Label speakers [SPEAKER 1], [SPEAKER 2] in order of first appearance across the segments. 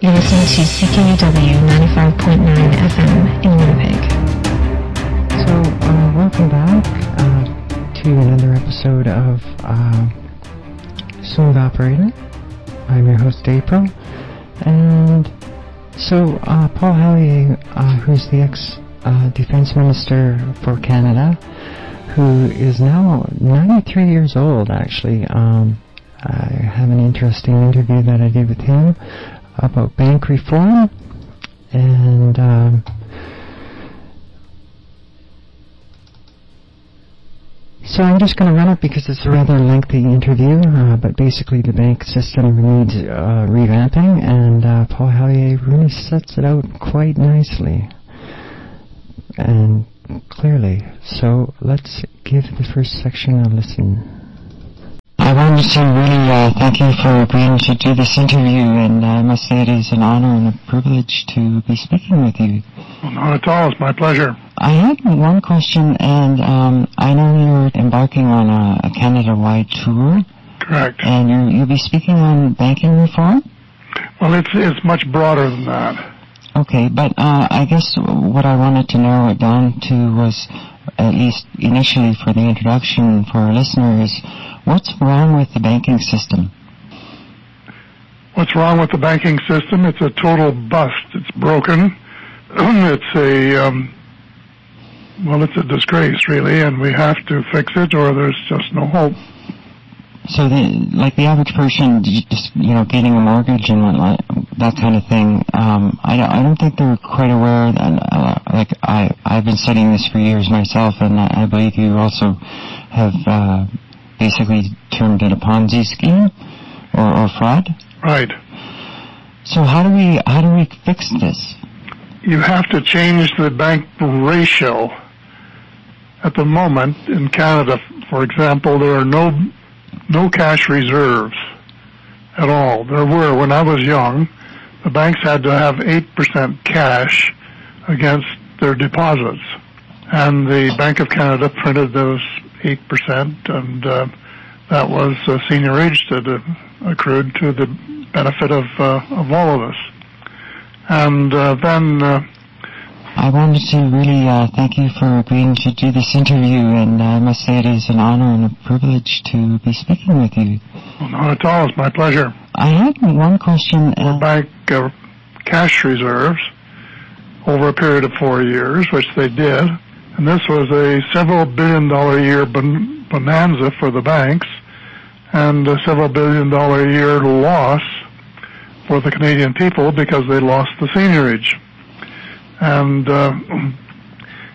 [SPEAKER 1] You're listening to CKUW 95.9FM in Winnipeg.
[SPEAKER 2] So, welcome back to another episode of Smooth Operator. I'm your host, April. And so, Paul Hellyer, who's the ex-Defense Minister for Canada, who is now 93 years old, actually. I have an interesting interview that I did with him about bank reform, and so I'm just going to run it because it's a rather lengthy interview, but basically the bank system needs revamping, and Paul Hellyer really sets it out quite nicely and clearly. So let's give the first section a listen. I wanted to really thank you for agreeing to do this interview, and I must say it is an honor and a privilege to be speaking with you.
[SPEAKER 3] Well, not at all. It's my pleasure.
[SPEAKER 2] I had one question, and I know you're embarking on a Canada-wide tour.
[SPEAKER 3] Correct.
[SPEAKER 2] And you'll be speaking on banking reform?
[SPEAKER 3] Well, it's much broader than that.
[SPEAKER 2] Okay, but I guess what I wanted to narrow it down to was, at least initially for the introduction for our listeners, what's wrong with the banking system?
[SPEAKER 3] What's wrong with the banking system? It's a total bust. It's broken. It's a disgrace, really, and we have to fix it, or there's just no hope.
[SPEAKER 2] So, the average person, just getting a mortgage and whatnot, that kind of thing, I don't think they're quite aware. And I've been studying this for years myself, and I believe you also have basically termed it a Ponzi scheme or fraud.
[SPEAKER 3] Right.
[SPEAKER 2] So how do we fix this?
[SPEAKER 3] You have to change the bank ratio. At the moment in Canada, for example, there are no cash reserves at all. There were when I was young. The banks had to have 8% cash against their deposits, and the Bank of Canada printed those 8%, and that was seniorage that accrued to the benefit of all of us. And then
[SPEAKER 2] I wanted to really thank you for agreeing to do this interview, and I must say it is an honor and a privilege to be speaking with you.
[SPEAKER 3] Well, not at all. It's my pleasure.
[SPEAKER 2] I had one question.
[SPEAKER 3] Bank cash reserves over a period of 4 years, which they did, and this was a several billion-dollar a year bonanza for the banks, and a several billion-dollar a year loss for the Canadian people because they lost the seniorage. And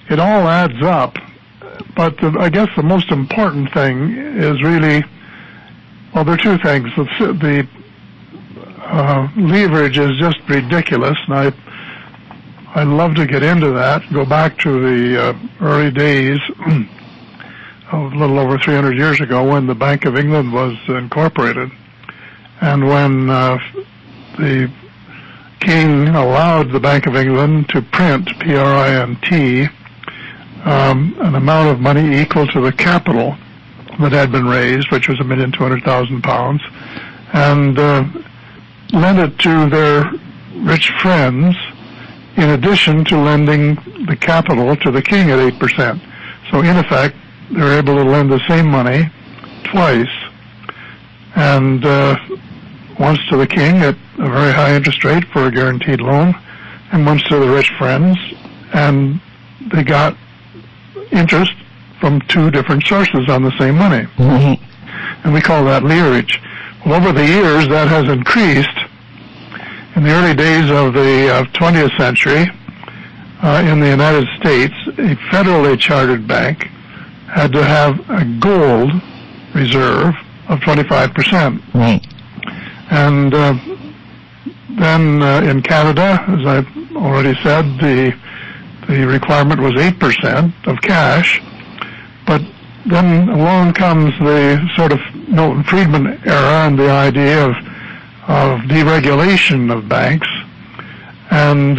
[SPEAKER 3] it all adds up, but I guess the most important thing is really, well, there are two things. The leverage is just ridiculous, and I'd love to get into that, go back to the early days, a little over 300 years ago, when the Bank of England was incorporated, and when the King allowed the Bank of England to print, P-R-I-N-T, an amount of money equal to the capital that had been raised, which was £1,200,000, and lend it to their rich friends, in addition to lending the capital to the king at 8%. So in effect, they're able to lend the same money twice, and once to the king at a very high interest rate for a guaranteed loan, and once to the rich friends, and they got interest from two different sources on the same money. Mm-hmm. And we call that leverage. Well, over the years, that has increased. In the early days of the 20th century, in the United States, a federally chartered bank had to have a gold reserve of 25%.
[SPEAKER 2] Right.
[SPEAKER 3] And then in Canada, as I've already said, the requirement was 8% of cash. But then along comes the sort of Milton Friedman era and the idea of deregulation of banks. And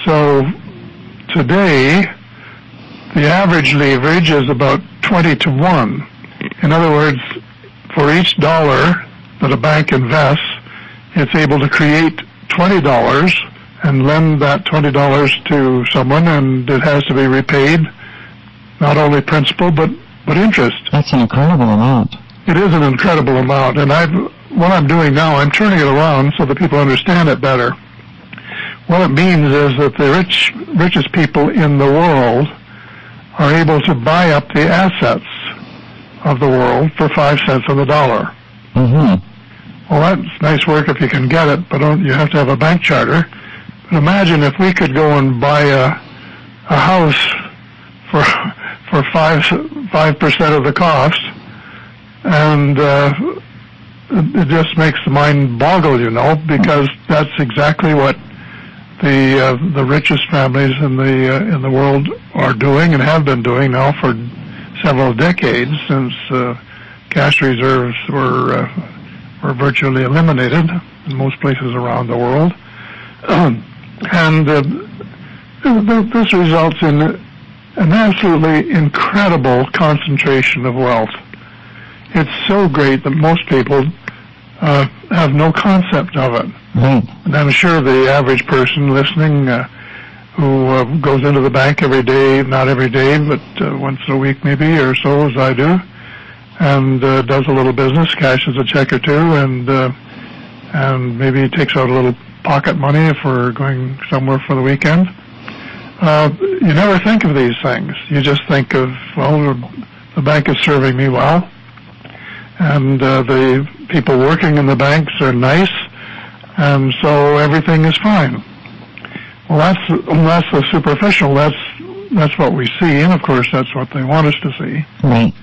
[SPEAKER 3] so today, the average leverage is about 20 to 1. In other words, for each dollar that a bank invests, it's able to create $20 and lend that $20 to someone, and it has to be repaid, not only principal but interest.
[SPEAKER 2] That's an incredible amount.
[SPEAKER 3] It is an incredible amount, and what I'm doing now, I'm turning it around so that people understand it better. What it means is that the richest people in the world are able to buy up the assets of the world for 5 cents on the dollar.
[SPEAKER 2] Mm-hmm.
[SPEAKER 3] Well, that's nice work if you can get it, but you have to have a bank charter. But imagine if we could go and buy a house for 5% of the cost, and it just makes the mind boggle, because that's exactly what the richest families in the world are doing and have been doing now for several decades, since cash reserves were virtually eliminated in most places around the world. And this results in an absolutely incredible concentration of wealth. It's so great that most people have no concept of it.
[SPEAKER 2] Right.
[SPEAKER 3] And I'm sure the average person listening who goes into the bank every day, not every day, but once a week maybe or so, as I do, and does a little business, cashes a check or two, and maybe takes out a little pocket money if we're going somewhere for the weekend. You never think of these things. You just think of, well, the bank is serving me well, and the people working in the banks are nice, and so everything is fine. Well, that's the superficial. That's what we see, and of course that's what they want us to see.
[SPEAKER 2] Right.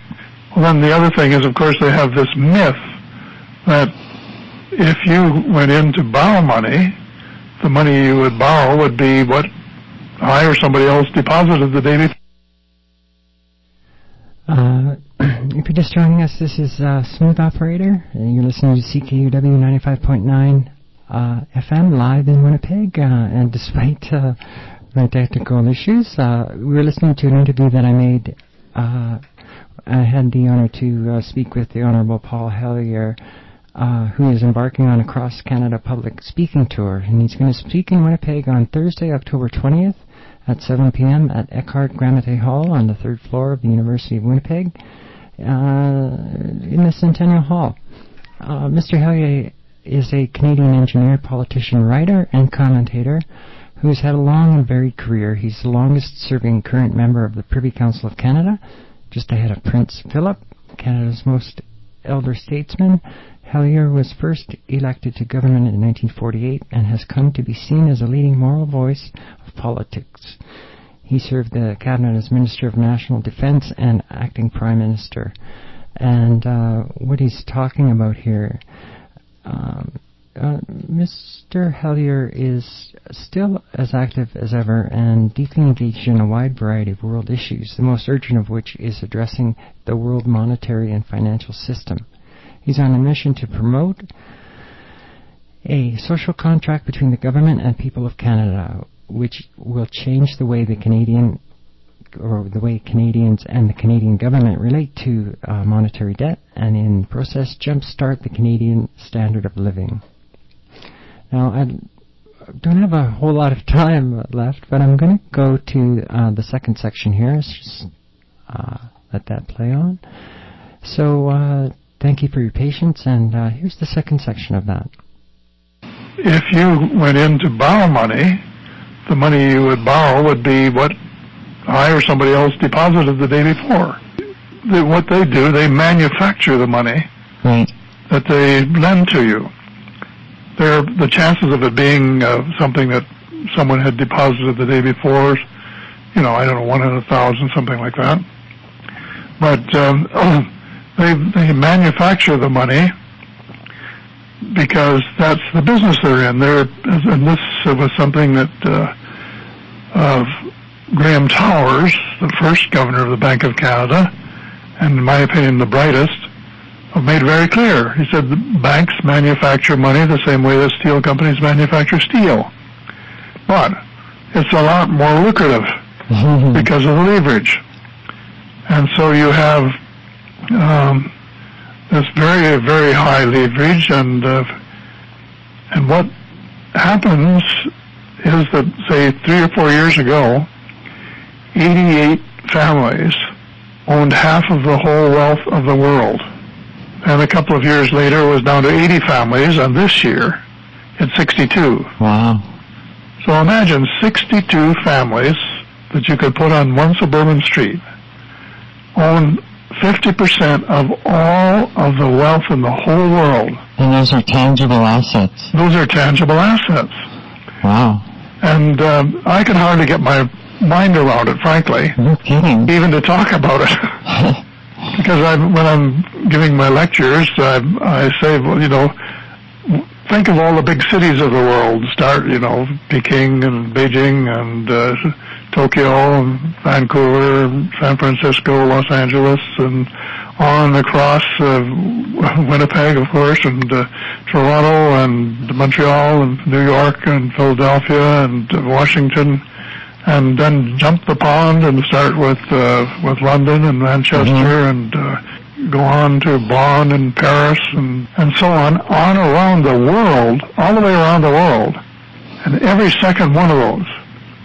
[SPEAKER 3] Well, then the other thing is, of course, they have this myth that if you went in to borrow money, the money you would borrow would be what I or somebody else deposited the day before.
[SPEAKER 2] If you're just joining us, this is Smooth Operator. You're listening to CKUW 95.9 FM live in Winnipeg, and despite my technical issues, we were listening to an interview that I made. I had the honor to speak with the Honourable Paul Hellyer, who is embarking on a cross-Canada public speaking tour, and he's going to speak in Winnipeg on Thursday, October 20th at 7 p.m. at Eckhart Gramate Hall on the 3rd floor of the University of Winnipeg in the Centennial Hall. Mr. Hellyer is a Canadian engineer, politician, writer, and commentator who has had a long and varied career. He's the longest-serving current member of the Privy Council of Canada, just ahead of Prince Philip, Canada's most elder statesman. Hellyer was first elected to government in 1948 and has come to be seen as a leading moral voice of politics. He served the cabinet as Minister of National Defense and acting Prime Minister. And what he's talking about here, Mr. Hellyer is still as active as ever and deeply engaged in a wide variety of world issues, the most urgent of which is addressing the world monetary and financial system. He's on a mission to promote a social contract between the government and people of Canada, which will change the way Canadians and the Canadian government relate to monetary debt, and in the process jumpstart the Canadian standard of living. Now, I don't have a whole lot of time left, but I'm going to go to the second section here. Let's just let that play on. So, thank you for your patience, and here's the second section of that.
[SPEAKER 3] If you went in to borrow money, the money you would borrow would be what I or somebody else deposited the day before. What they do, they manufacture the money that they lend to you. The chances of it being something that someone had deposited the day before, I don't know, 1 in 1,000, something like that. But they manufacture the money because that's the business they're in. And this was something that Graham Towers, the first governor of the Bank of Canada, and in my opinion the brightest, made very clear. He said the banks manufacture money the same way that steel companies manufacture steel. But it's a lot more lucrative because of the leverage. And so you have this very, very high leverage, and what happens is that, say, 3 or 4 years ago, 88 families owned half of the whole wealth of the world. And a couple of years later, it was down to 80 families, and this year, it's 62.
[SPEAKER 2] Wow.
[SPEAKER 3] So imagine 62 families that you could put on one suburban street own 50% of all of the wealth in the whole world.
[SPEAKER 2] And those are tangible assets.
[SPEAKER 3] Those are tangible assets.
[SPEAKER 2] Wow.
[SPEAKER 3] And I can hardly get my mind around it, frankly.
[SPEAKER 2] No kidding.
[SPEAKER 3] Even to talk about it. Because when I'm giving my lectures, I say, well, you know, think of all the big cities of the world. Start, you know, Peking and Beijing and Tokyo and Vancouver, San Francisco, Los Angeles, and on across Winnipeg, of course, and Toronto and Montreal and New York and Philadelphia and Washington, and then jump the pond and start with London and Manchester and go on to Bonn and Paris and so on around the world, all the way around the world. And every second one of those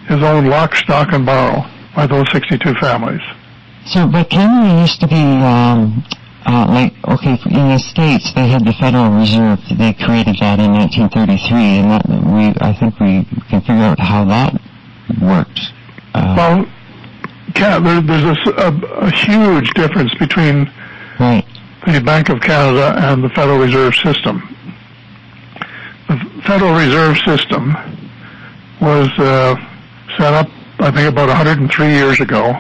[SPEAKER 3] is owned lock, stock, and barrel by those 62 families.
[SPEAKER 2] So, but Canada used to be, like, okay, in the States, they had the Federal Reserve. They created that in 1933, and that I think we can figure out how that worked.
[SPEAKER 3] Well, there's a huge difference between the Bank of Canada and the Federal Reserve System. The Federal Reserve System was set up, I think, about 103 years ago,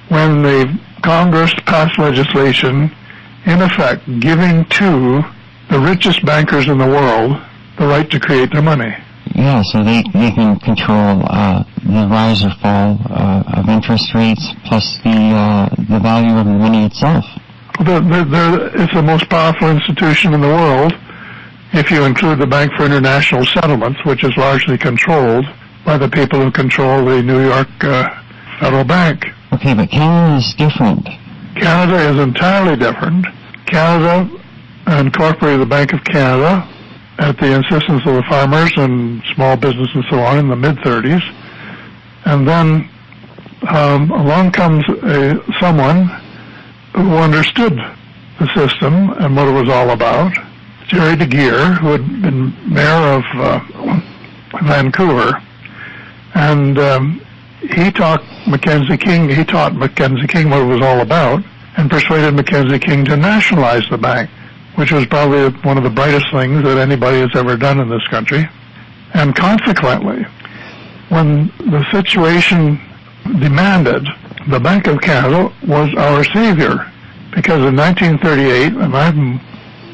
[SPEAKER 3] when the Congress passed legislation, in effect, giving to the richest bankers in the world the right to create their money.
[SPEAKER 2] Yeah, so they can control the rise or fall of interest rates, plus the value of the money itself.
[SPEAKER 3] It's the most powerful institution in the world, if you include the Bank for International Settlements, which is largely controlled by the people who control the New York Federal Bank.
[SPEAKER 2] Okay, but Canada is different.
[SPEAKER 3] Canada is entirely different. Canada incorporated the Bank of Canada at the insistence of the farmers and small business and so on in the mid-30s. And then along comes someone who understood the system and what it was all about, Jerry DeGeer, who had been mayor of Vancouver. And he taught Mackenzie King what it was all about, and persuaded Mackenzie King to nationalize the bank, which was probably one of the brightest things that anybody has ever done in this country. And consequently, when the situation demanded, the Bank of Canada was our savior, because in 1938, and I'm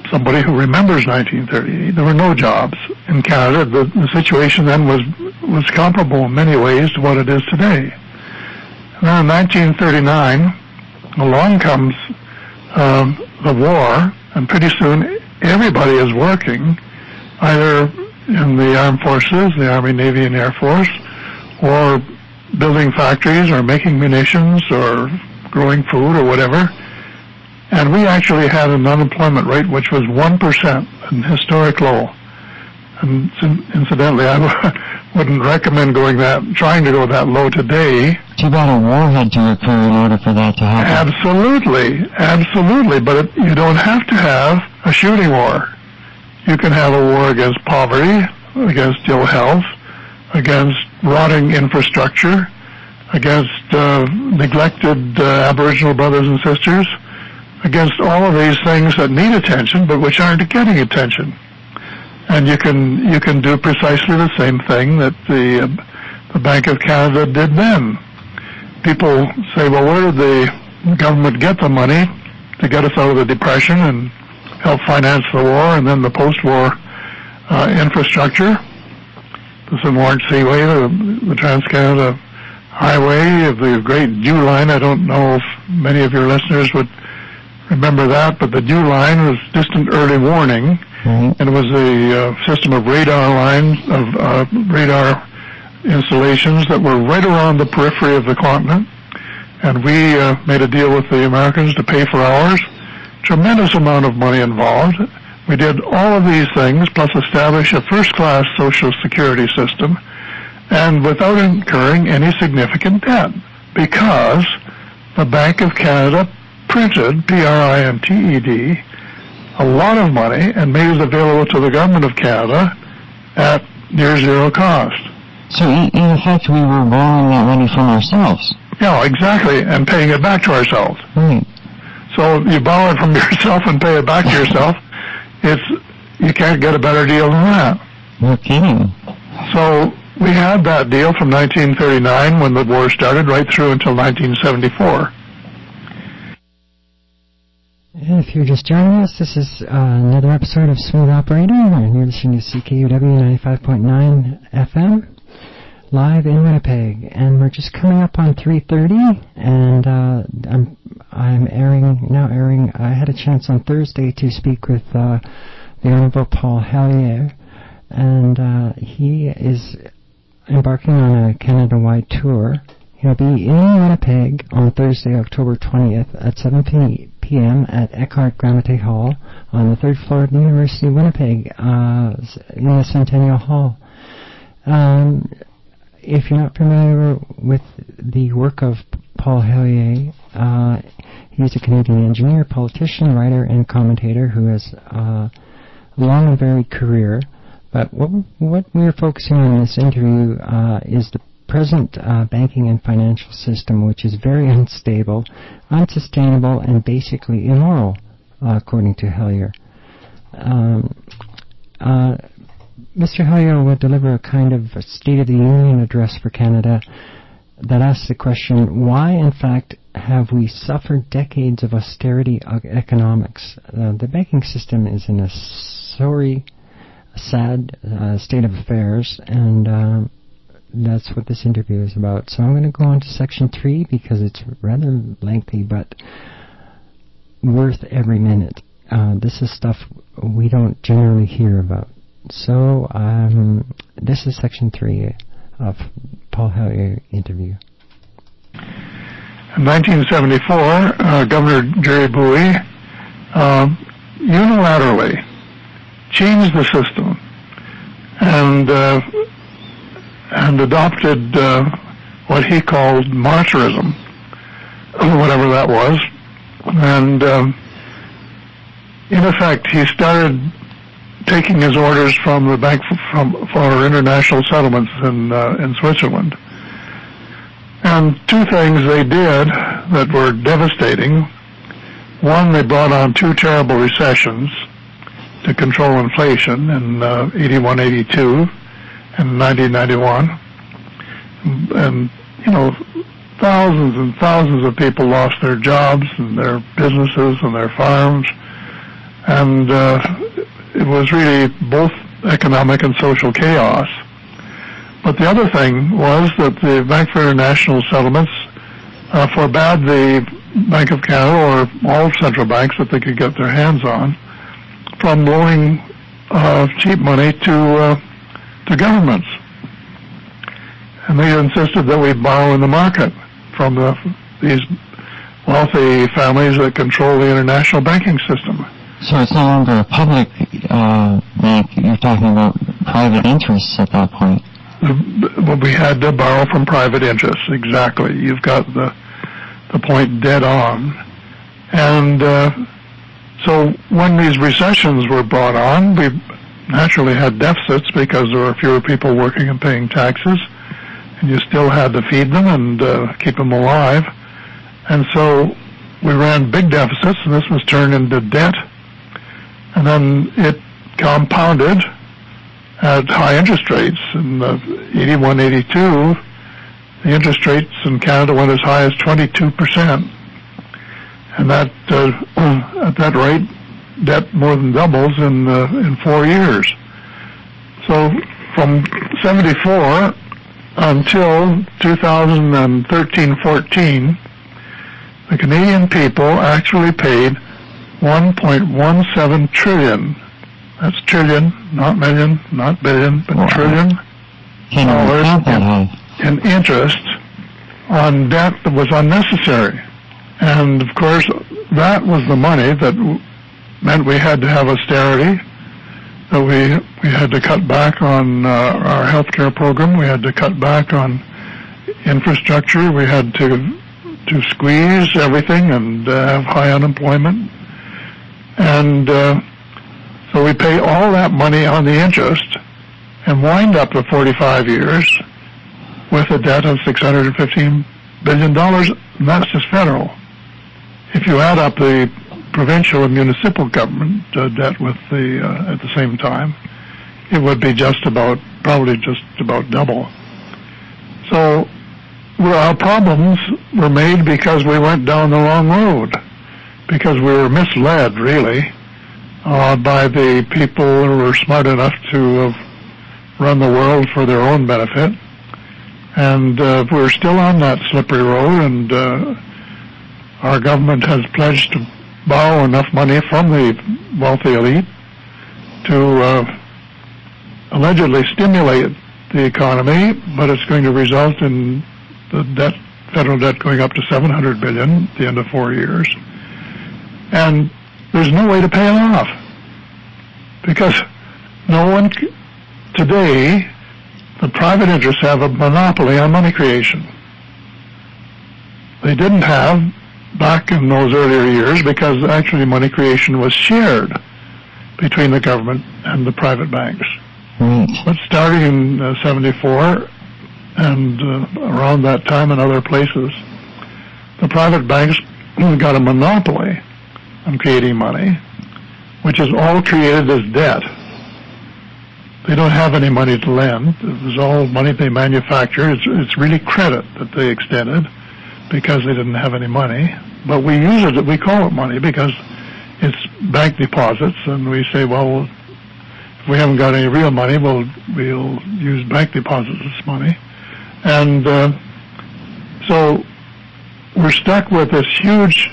[SPEAKER 3] somebody who remembers 1938, there were no jobs in Canada. The situation then was comparable in many ways to what it is today. And then in 1939, along comes the war, and pretty soon everybody is working, either in the armed forces, the Army, Navy, and Air Force, or building factories, or making munitions, or growing food, or whatever. And we actually had an unemployment rate which was 1%, an historic low. And incidentally, I wouldn't recommend trying to go that low today.
[SPEAKER 2] Too bad a war had to occur in order for that to happen.
[SPEAKER 3] Absolutely. But you don't have to have a shooting war. You can have a war against poverty, against ill health, against rotting infrastructure, against neglected Aboriginal brothers and sisters, against all of these things that need attention but which aren't getting attention. And you can do precisely the same thing that the Bank of Canada did then. People say, well, where did the government get the money to get us out of the Depression and help finance the war and then the post-war infrastructure? The St. Lawrence Seaway, the Trans-Canada Highway, the Great Dew Line. I don't know if many of your listeners would remember that, but the Dew Line was distant early warning, and it was a system of radar lines, of radar installations that were right around the periphery of the continent, and we made a deal with the Americans to pay for ours. Tremendous amount of money involved, We did all of these things, plus establish a first-class Social Security system, and without incurring any significant debt, because the Bank of Canada printed, P-R-I-N-T-E-D, a lot of money and made it available to the Government of Canada at near zero cost.
[SPEAKER 2] So in effect, we were borrowing that money from ourselves.
[SPEAKER 3] Yeah, exactly, and paying it back to ourselves.
[SPEAKER 2] Right.
[SPEAKER 3] So you borrow it from yourself and pay it back to yourself. You can't get a better deal than that.
[SPEAKER 2] No kidding.
[SPEAKER 3] So we had that deal from 1939 when the war started right through until 1974.
[SPEAKER 2] And if you're just joining us, this is another episode of Smooth Operator, and you're listening to CKUW 95.9 FM, live in Winnipeg. And we're just coming up on 3:30, and I'm airing. I had a chance on Thursday to speak with the Honorable Paul Hellyer, and he is embarking on a Canada-wide tour. He'll be in Winnipeg on Thursday, October 20th at 7 p.m. at Eckhart Gramate Hall on the 3rd floor of the University of Winnipeg in the Centennial Hall. If you're not familiar with the work of Paul Hellyer, he's a Canadian engineer, politician, writer, and commentator who has a long and varied career. But what we're focusing on in this interview is the present banking and financial system, which is very unstable, unsustainable, and basically immoral, according to Hellyer. Mr. Hellyer will deliver a kind of a State of the Union address for Canada that asks the question, why, in fact, have we suffered decades of austerity economics? The banking system is in a sorry, sad state of affairs, and that's what this interview is about. So I'm going to go on to section 3 because it's rather lengthy, but worth every minute. This is stuff we don't generally hear about. So this is section 3 of Paul Hellyer interview.
[SPEAKER 3] In 1974, Governor Jerry Bowie unilaterally changed the system and adopted what he called monetarism, whatever that was. And in effect, he started taking his orders from the Bank for International Settlements in Switzerland. And two things they did that were devastating. One, they brought on 2 terrible recessions to control inflation in 81, 82 and 1991. And, thousands and thousands of people lost their jobs and their businesses and their farms. And it was really both economic and social chaos. But the other thing was that the Bank for International Settlements forbade the Bank of Canada or all central banks that they could get their hands on from loaning cheap money to governments. And they insisted that we borrow in the market from these wealthy families that control the international banking system.
[SPEAKER 2] So it's no longer a public bank, you're talking about private interests at that point.
[SPEAKER 3] Well, we had to borrow from private interests, exactly. You've got the point dead on. And so when these recessions were brought on, we naturally had deficits because there were fewer people working and paying taxes, and you still had to feed them and keep them alive. And so we ran big deficits, and this was turned into debt. And then it compounded at high interest rates. In 81, 82, the interest rates in Canada went as high as 22%. And that, at that rate, debt more than doubles in 4 years. So from 74 until 2013-14, the Canadian people actually paid 1.17 trillion. That's trillion, not million, not billion, but trillion dollars in interest on debt that was unnecessary. And of course, that was the money that meant we had to have austerity, that we had to cut back on our health care program, we had to cut back on infrastructure, we had to squeeze everything and have high unemployment. And so we pay all that money on the interest and wind up for 45 years with a debt of $615 billion, and that's just federal. If you add up the provincial and municipal government debt with at the same time, it would be probably just about double. So our problems were made because we went down the wrong road, because we were misled, really, by the people who were smart enough to run the world for their own benefit. And we're still on that slippery road, and our government has pledged to borrow enough money from the wealthy elite to allegedly stimulate the economy, but it's going to result in the federal debt going up to $700 billion at the end of 4 years. And there's no way to pay it off, because no one today, the private interests have a monopoly on money creation. They didn't have back in those earlier years, because actually money creation was shared between the government and the private banks.
[SPEAKER 2] Right.
[SPEAKER 3] But starting in 74 and around that time in other places, the private banks got a monopoly on creating money, which is all created as debt. They don't have any money to lend. It was all money they manufacture. It's really credit that they extended because they didn't have any money. But we use it, we call it money because it's bank deposits, and we say, well, if we haven't got any real money, we'll use bank deposits as money. And so we're stuck with this huge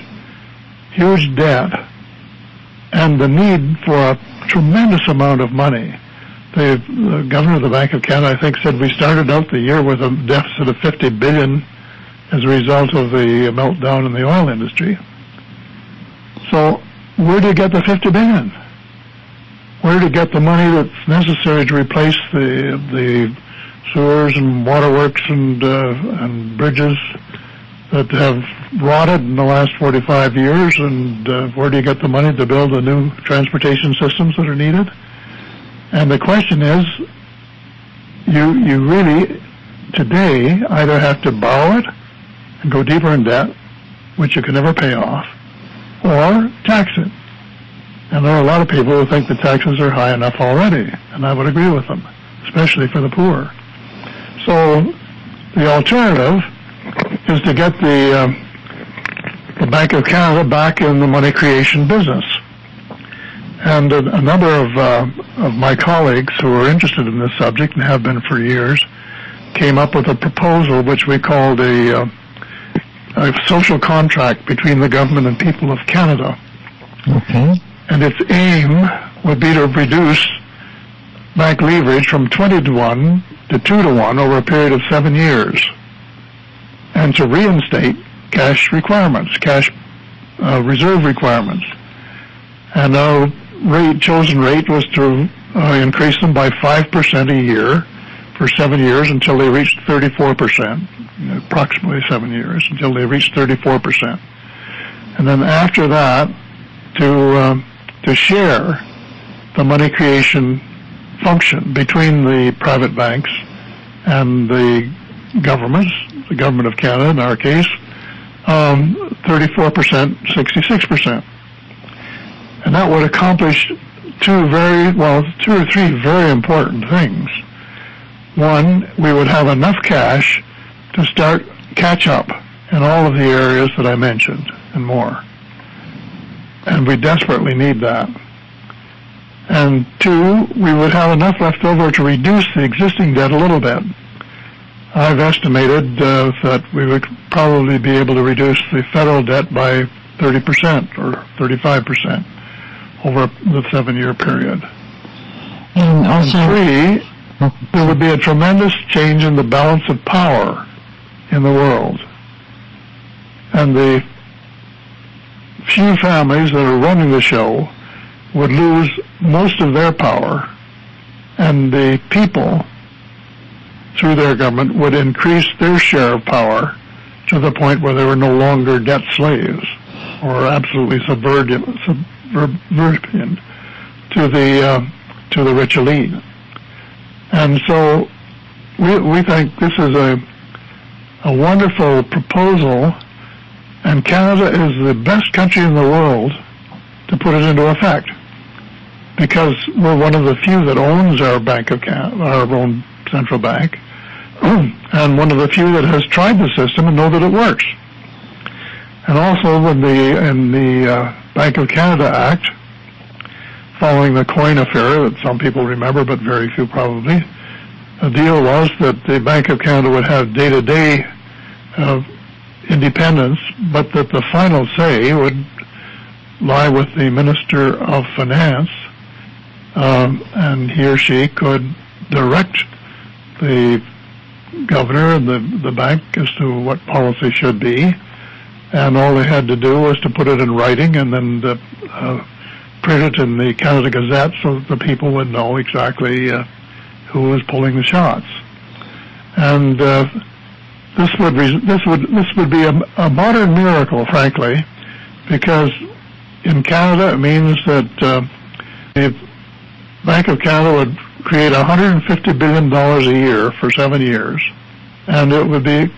[SPEAKER 3] debt and the need for a tremendous amount of money. The governor of the Bank of Canada, I think, said we started out the year with a deficit of $50 billion as a result of the meltdown in the oil industry. So where do you get the $50 billion? Where to get the money that's necessary to replace the sewers and waterworks and bridges that have rotted in the last 45 years, and where do you get the money to build the new transportation systems that are needed? And the question is, you really today either have to borrow it and go deeper in debt, which you can never pay off, or tax it. And there are a lot of people who think the taxes are high enough already, and I would agree with them, especially for the poor. So the alternative is to get the Bank of Canada back in the money creation business. And a number of my colleagues who are interested in this subject and have been for years came up with a proposal which we called a social contract between the government and people of Canada.
[SPEAKER 2] Okay.
[SPEAKER 3] And its aim would be to reduce bank leverage from 20-to-1 to 2-to-1 over a period of 7 years, and to reinstate cash requirements, cash reserve requirements. And our chosen rate was to increase them by 5% a year for 7 years until they reached 34%, approximately 7 years, until they reached 34%. And then after that, to share the money creation function between the private banks and the governments, the government of Canada in our case, 34%, 66%. And that would accomplish two or three very important things. One, we would have enough cash to start catch up in all of the areas that I mentioned and more. And we desperately need that. And two, we would have enough left over to reduce the existing debt a little bit. I've estimated that we would probably be able to reduce the federal debt by 30% or 35% over the 7-year period.
[SPEAKER 2] And also,
[SPEAKER 3] and three, there would be a tremendous change in the balance of power in the world. And the few families that are running the show would lose most of their power, and the people, through their government, would increase their share of power to the point where they were no longer debt slaves or absolutely subservient to the rich elite. And so we think this is a wonderful proposal, and Canada is the best country in the world to put it into effect, because we're one of the few that owns our Bank of Canada, our own central bank, and one of the few that has tried the system and know that it works. And also in the Bank of Canada Act, following the coin affair that some people remember, but very few probably, the deal was that the Bank of Canada would have day-to-day independence, but that the final say would lie with the Minister of Finance, and he or she could direct the governor and the bank as to what policy should be, and all they had to do was to put it in writing and then print it in the Canada Gazette so that the people would know exactly who was pulling the shots. And this would be a modern miracle, frankly, because in Canada it means that the Bank of Canada would create $150 billion a year for 7 years, and it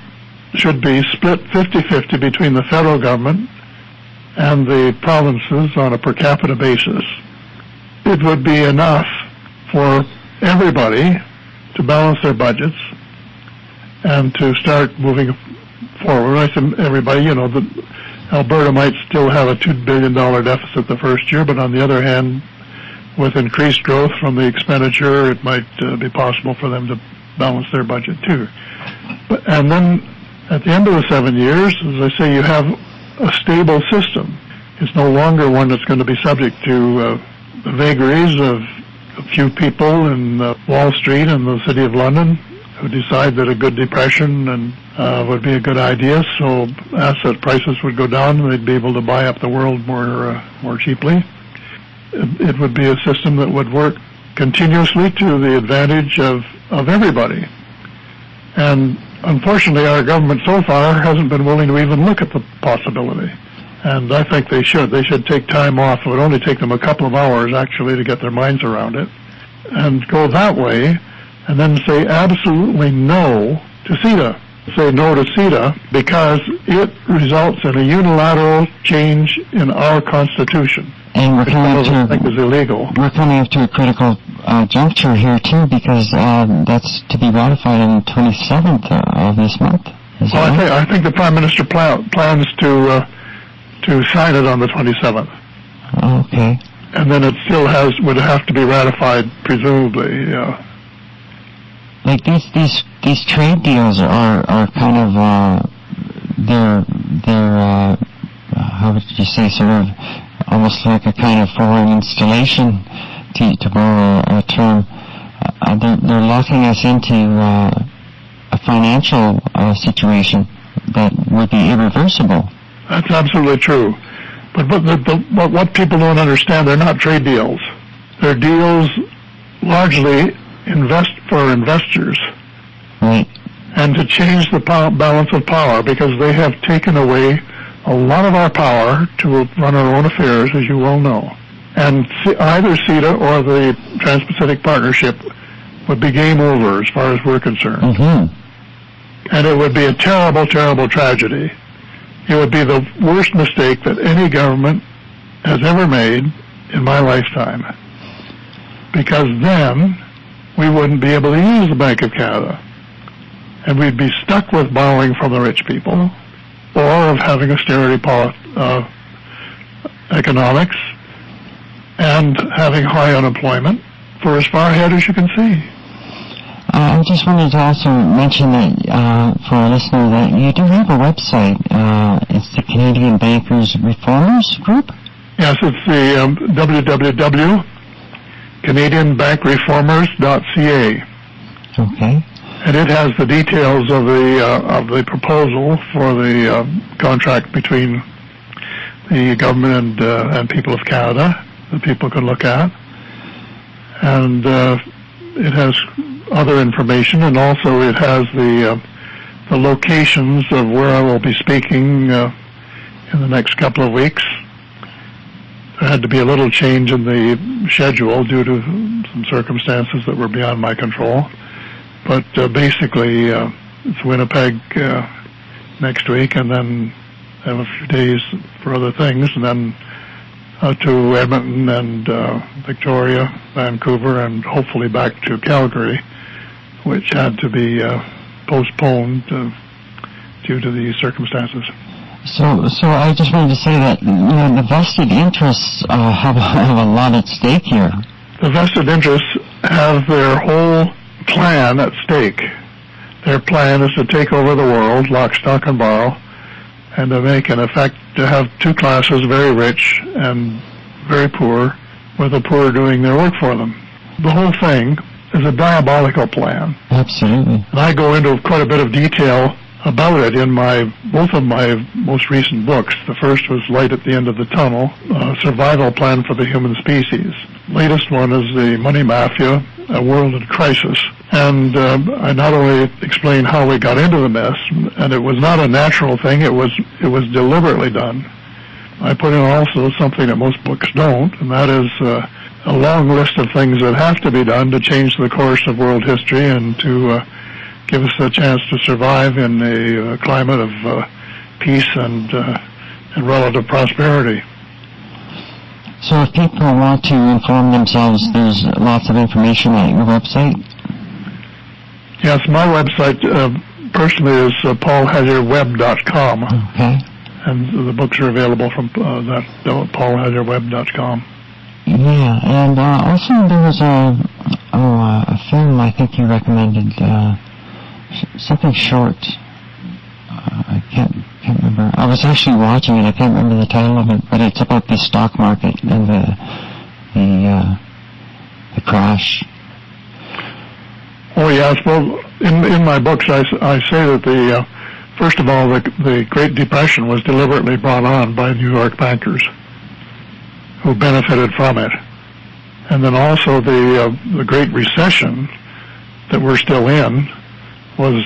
[SPEAKER 3] should be split 50-50 between the federal government and the provinces on a per capita basis. It would be enough for everybody to balance their budgets and to start moving forward. When I say everybody, that Alberta might still have a $2 billion deficit the first year, but on the other hand, with increased growth from the expenditure, it might be possible for them to balance their budget too. And then at the end of the 7 years, as I say, you have a stable system. It's no longer one that's going to be subject to the vagaries of a few people in Wall Street and the City of London who decide that a good depression would be a good idea, so asset prices would go down and they'd be able to buy up the world more cheaply. It would be a system that would work continuously to the advantage of everybody. And unfortunately, our government so far hasn't been willing to even look at the possibility. And I think they should. They should take time off. It would only take them a couple of hours, actually, to get their minds around it, and go that way, and then say absolutely no to CETA. Say no to CETA because it results in a unilateral change in our Constitution.
[SPEAKER 2] And we're coming
[SPEAKER 3] is illegal.
[SPEAKER 2] We're coming up to a critical juncture here too, because that's to be ratified on the 27th of this month.
[SPEAKER 3] Well, I think the Prime Minister plans to sign it on the 27th.
[SPEAKER 2] Okay.
[SPEAKER 3] And then it still would have to be ratified, presumably.
[SPEAKER 2] Like these trade deals are kind of they're how would you say, sort of almost like a kind of foreign installation, to borrow a term. They're locking us into a financial situation that would be irreversible.
[SPEAKER 3] That's absolutely true. But what people don't understand, they're not trade deals. They're deals largely for investors.
[SPEAKER 2] Right.
[SPEAKER 3] And to change the balance of power, because they have taken away a lot of our power to run our own affairs, as you well know. And either CETA or the Trans-Pacific Partnership would be game over as far as we're concerned.
[SPEAKER 2] Mm-hmm.
[SPEAKER 3] And it would be a terrible, terrible tragedy. It would be the worst mistake that any government has ever made in my lifetime. Because then we wouldn't be able to use the Bank of Canada. And we'd be stuck with borrowing from the rich people, or of having austerity economics and having high unemployment for as far ahead as you can see.
[SPEAKER 2] I just wanted to also mention that for our listener that you do have a website. It's the Canadian Bankers Reformers Group?
[SPEAKER 3] Yes, it's the www.canadianbankreformers.ca.
[SPEAKER 2] Okay.
[SPEAKER 3] And it has the details of the proposal for the contract between the government and people of Canada. that people could look at. And it has other information, and also it has the locations of where I will be speaking in the next couple of weeks. There had to be a little change in the schedule due to some circumstances that were beyond my control. But basically, it's Winnipeg next week, and then I have a few days for other things, and then to Edmonton and Victoria, Vancouver, and hopefully back to Calgary, which had to be postponed due to the circumstances.
[SPEAKER 2] So I just wanted to say that the vested interests have a lot at stake here.
[SPEAKER 3] The vested interests have their whole plan at stake. Their plan is to take over the world, lock, stock, and barrel, and to make, in effect, to have two classes, very rich and very poor, with the poor doing their work for them. The whole thing is a diabolical plan.
[SPEAKER 2] Absolutely.
[SPEAKER 3] And I go into quite a bit of detail about it in both of my most recent books. The first was Light at the End of the Tunnel, Survival Plan for the Human Species. Latest one is The Money Mafia, A World in Crisis. And I not only explain how we got into the mess, and it was not a natural thing, it was deliberately done. I put in also something that most books don't, and that is a long list of things that have to be done to change the course of world history and to give us a chance to survive in a climate of peace and relative prosperity.
[SPEAKER 2] So if people want to inform themselves, there's lots of information at your website?
[SPEAKER 3] Yes, my website personally is paulhellyerweb.com.
[SPEAKER 2] Okay.
[SPEAKER 3] And the books are available from that paulhellyerweb.com.
[SPEAKER 2] Yeah, and also there was a film I think you recommended, something short. I can't remember. I was actually watching it. I can't remember the title of it, but it's about the stock market and the crash.
[SPEAKER 3] Oh yes. Well, in my books, I say that first of all, the Great Depression was deliberately brought on by New York bankers who benefited from it, and then also the Great Recession that we're still in was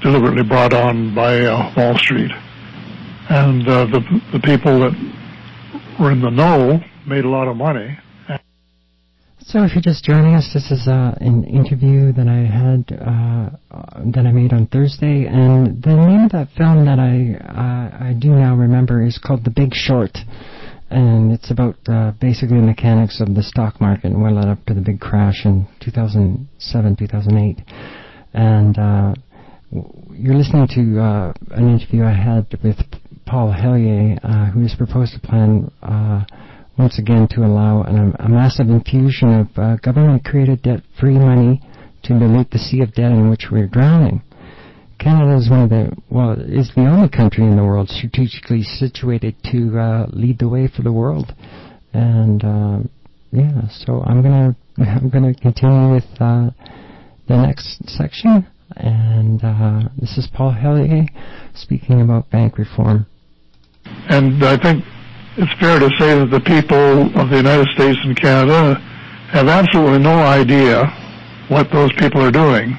[SPEAKER 3] deliberately brought on by Wall Street, and the people that were in the know made a lot of money.
[SPEAKER 2] So if you're just joining us, this is an interview that I had that I made on Thursday, and the name of that film that I do now remember is called The Big Short, and it's about basically the mechanics of the stock market and what led up to the big crash in 2007, 2008. And you're listening to an interview I had with Paul Hellyer, who has proposed a plan once again to allow a massive infusion of government-created debt-free money to dilute the sea of debt in which we're drowning. Canada is is the only country in the world strategically situated to lead the way for the world. And so I'm gonna continue with the next section. And this is Paul Hellyer speaking about bank reform.
[SPEAKER 3] And I think it's fair to say that the people of the United States and Canada have absolutely no idea what those people are doing.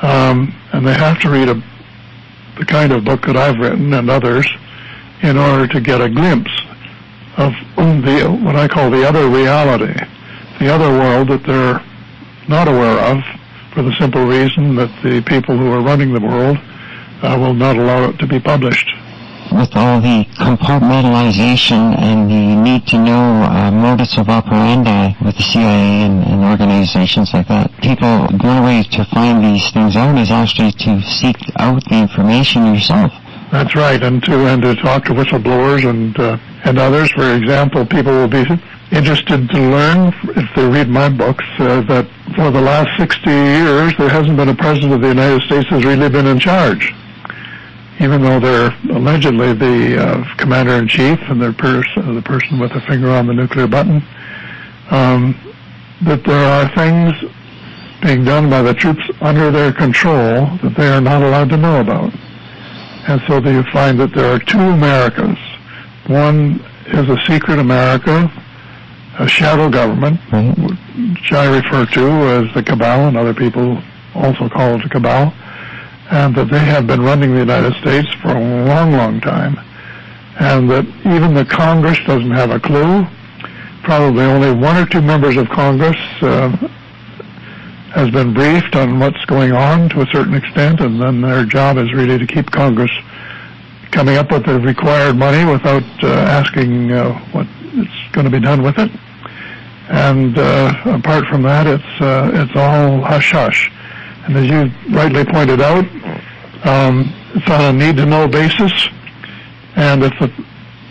[SPEAKER 3] And they have to read the kind of book that I've written and others in order to get a glimpse of what I call the other reality, the other world that they're not aware of, for the simple reason that the people who are running the world will not allow it to be published.
[SPEAKER 2] With all the compartmentalization and the need to know modus of operandi with the CIA and organizations like that, one way to find these things out is actually to seek out the information yourself.
[SPEAKER 3] That's right, and to talk to whistleblowers and others. For example, people will be interested to learn, if they read my books, that for the last 60 years there hasn't been a president of the United States who's really been in charge, even though they're allegedly the commander-in-chief and they're the person with the finger on the nuclear button, that there are things being done by the troops under their control that they are not allowed to know about. And so you find that there are two Americas. One is a secret America a shadow government, which I refer to as the cabal, and other people also call it the cabal, and that they have been running the United States for a long, long time, and that even the Congress doesn't have a clue. Probably only one or two members of Congress has been briefed on what's going on to a certain extent, and then their job is really to keep Congress coming up with the required money without asking what it's going to be done with it. And apart from that, it's all hush-hush. And as you rightly pointed out, it's on a need-to-know basis, and if the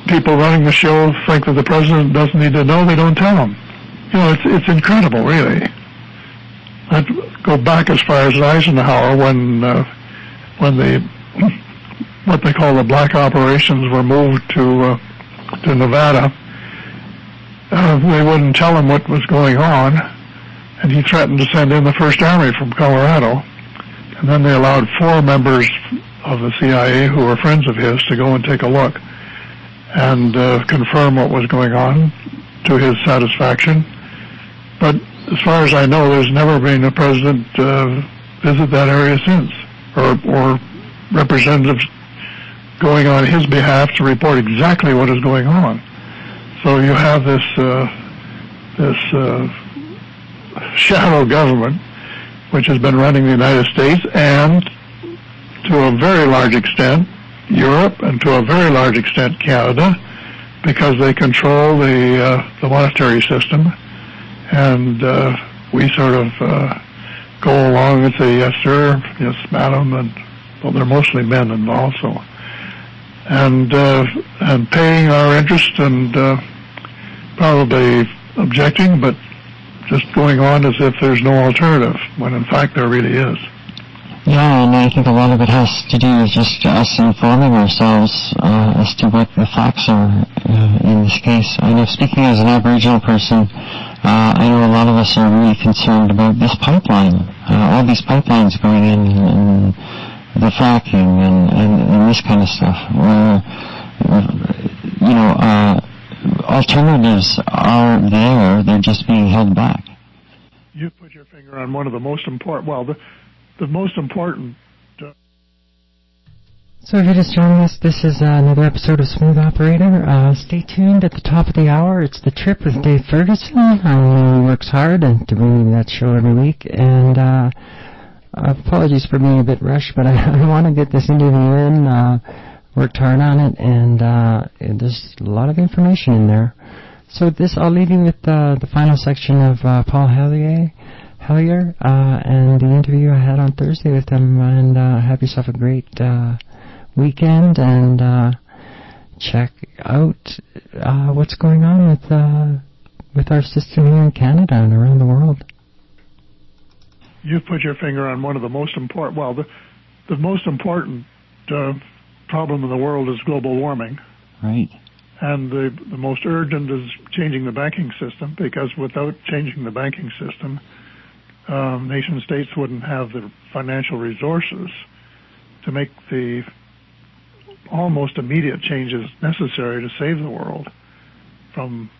[SPEAKER 3] people running the show think that the president doesn't need to know, they don't tell him. You know, it's incredible, really. I'd go back as far as Eisenhower when the what they call the black operations were moved to Nevada. They wouldn't tell him what was going on, and he threatened to send in the First Army from Colorado. And then they allowed 4 members of the CIA who were friends of his to go and take a look and confirm what was going on to his satisfaction. But as far as I know, there's never been a president visit that area since, or representatives going on his behalf to report exactly what is going on. So you have this shadow government which has been running the United States and, to a very large extent, Europe, and to a very large extent Canada, because they control the monetary system, and we sort of go along and say, yes, sir, yes, madam, and well, they're mostly men involved, so, and paying our interest and probably objecting, but just going on as if there's no alternative, when in fact there really is.
[SPEAKER 2] Yeah, and I think a lot of it has to do with just us informing ourselves as to what the facts are in this case. I know, speaking as an Aboriginal person, I know a lot of us are really concerned about this pipeline, all these pipelines going in, and the fracking and this kind of stuff, where, you know, alternatives are there, they're just being held back.
[SPEAKER 3] You put your finger on one of the most important, well, the most important.
[SPEAKER 2] So if you're just joining us, this is another episode of Smooth Operator. Stay tuned at the top of the hour. It's The Trip with Dave Ferguson. He works hard and to bring that show every week. And apologies for being a bit rushed, but I want to get this interview in. Worked hard on it, and there's a lot of information in there. So I'll leave you with the final section of Paul Hellyer, and the interview I had on Thursday with him. And have yourself a great weekend, and check out what's going on with our system here in Canada and around the world.
[SPEAKER 3] You've put your finger on one of the most important, well, the most important problem in the world is global warming.
[SPEAKER 2] Right.
[SPEAKER 3] And the most urgent is changing the banking system, because without changing the banking system, nation states wouldn't have the financial resources to make the almost immediate changes necessary to save the world from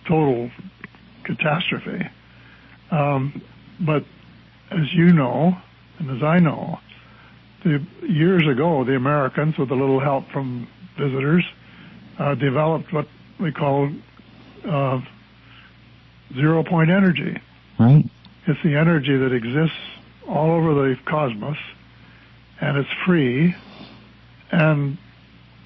[SPEAKER 3] total catastrophe. But as you know, and as I know, years ago, the Americans, with a little help from visitors, developed what we call zero-point energy.
[SPEAKER 2] Right.
[SPEAKER 3] It's the energy that exists all over the cosmos, and it's free, and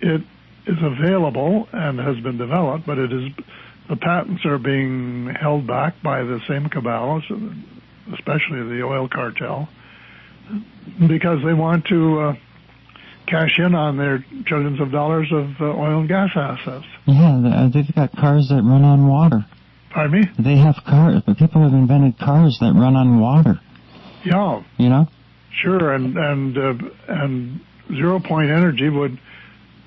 [SPEAKER 3] it is available and has been developed, but the patents are being held back by the same cabals, especially the oil cartel, because they want to cash in on their trillions of dollars of oil and gas assets.
[SPEAKER 2] Yeah, they've got cars that run on water.
[SPEAKER 3] Pardon me?
[SPEAKER 2] They have cars, but people have invented cars that run on water.
[SPEAKER 3] Yeah.
[SPEAKER 2] You know? Sure,
[SPEAKER 3] and zero-point energy would,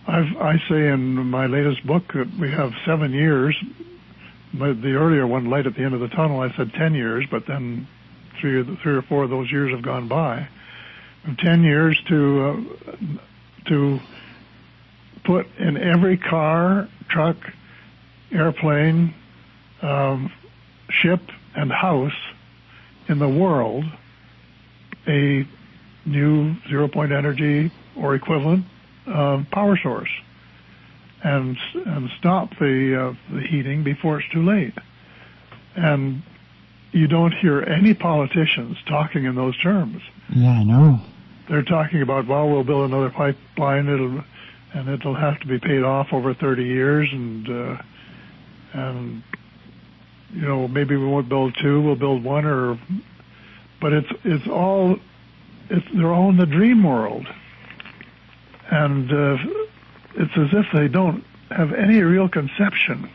[SPEAKER 3] I say in my latest book that we have 7 years. The earlier one, Light at the End of the Tunnel, I said 10 years, but then three or four of those years have gone by. 10 years to put in every car, truck, airplane, ship and house in the world a new zero-point energy or equivalent power source, and stop the heating before it's too late. And you don't hear any politicians talking in those terms.
[SPEAKER 2] Yeah, I know.
[SPEAKER 3] They're talking about, well, we'll build another pipeline, it'll have to be paid off over 30 years, and you know, maybe we won't build two, we'll build one, but they're all in the dream world, and it's as if they don't have any real conception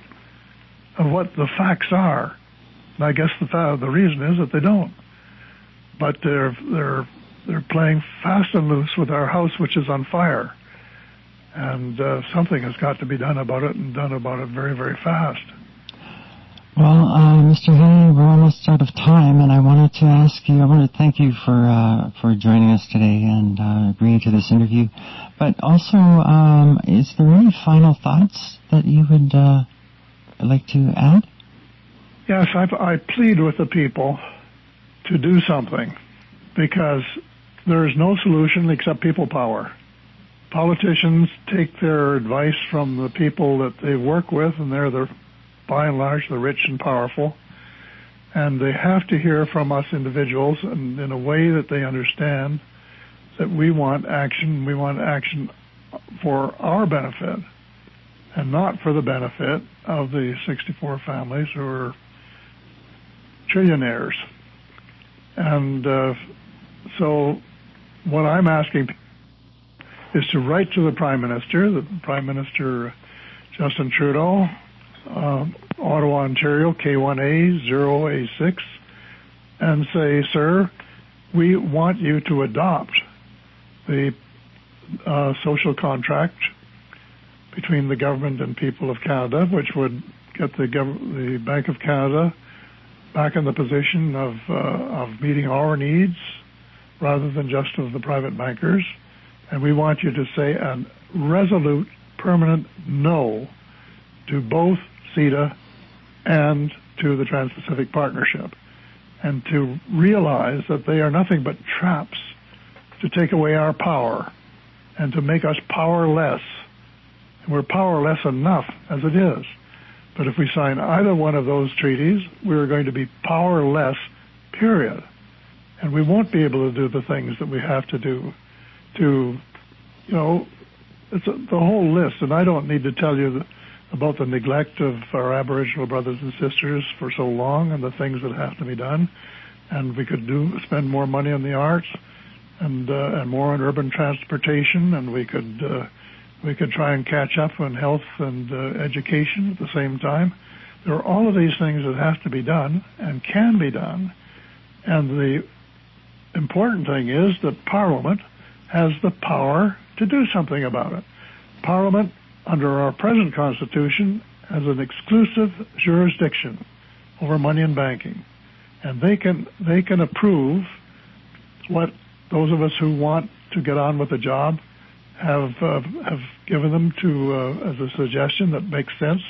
[SPEAKER 3] of what the facts are. And I guess the reason is that they don't. But they're playing fast and loose with our house, which is on fire, and something has got to be done about it, and done about it very, very fast.
[SPEAKER 2] Well, Mr. Hellyer, we're almost out of time, and I want to thank you for joining us today and agreeing to this interview. But also, is there any final thoughts that you would like to add?
[SPEAKER 3] Yes, I plead with the people to do something, because there is no solution except people power. Politicians take their advice from the people that they work with, and they're by and large the rich and powerful, and they have to hear from us individuals, and in a way that they understand that we want action for our benefit, and not for the benefit of the 64 families who are trillionaires. And so what I'm asking is to write to the Prime Minister Justin Trudeau, Ottawa, Ontario, K1A 0A6, and say, sir, we want you to adopt the social contract between the government and people of Canada, which would get the Bank of Canada back in the position of meeting our needs rather than just of the private bankers. And we want you to say a resolute, permanent no to both CETA and to the Trans-Pacific Partnership, and to realize that they are nothing but traps to take away our power and to make us powerless. And we're powerless enough as it is. But if we sign either one of those treaties, we're going to be powerless, period. And we won't be able to do the things that we have to do to, you know, it's the whole list. And I don't need to tell you about the neglect of our Aboriginal brothers and sisters for so long, and the things that have to be done. And we could spend more money on the arts, and more on urban transportation, and we could try and catch up on health and education at the same time. There are all of these things that have to be done and can be done. And the important thing is that Parliament has the power to do something about it. Parliament, under our present Constitution, has an exclusive jurisdiction over money and banking. And they can approve what those of us who want to get on with the job have given them to as a suggestion that makes sense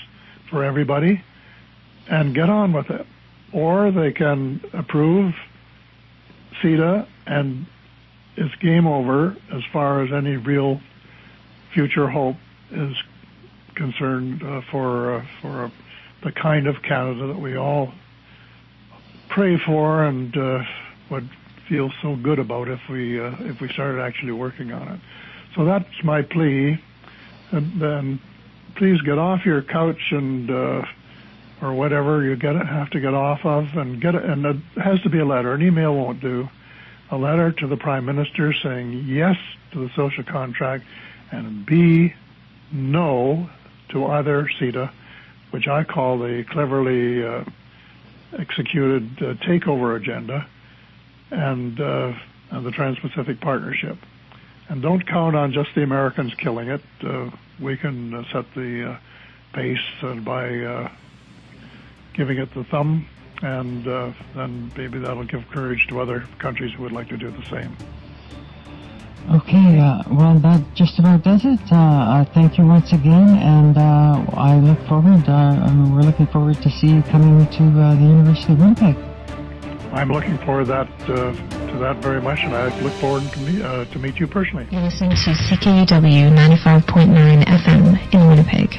[SPEAKER 3] for everybody, and get on with it. Or they can approve CETA, and it's game over as far as any real future hope is concerned for the kind of Canada that we all pray for and would feel so good about if we started actually working on it. So that's my plea. And then please get off your couch and or whatever you have to get off of, and and it has to be a letter. An email won't do. A letter to the Prime Minister saying yes to the social contract and B, no to either CETA, which I call the cleverly executed takeover agenda, and the Trans-Pacific Partnership. And don't count on just the Americans killing it. We can set the pace by giving it the thumb, and then maybe that'll give courage to other countries who would like to do the same.
[SPEAKER 2] Okay, well, that just about does it. Thank you once again, and I look forward, we're looking forward to see you coming to the University of Winnipeg.
[SPEAKER 3] I'm looking forward to that very much, and I look forward to meet you personally.
[SPEAKER 1] You're listening to CKUW 95.9 FM in Winnipeg.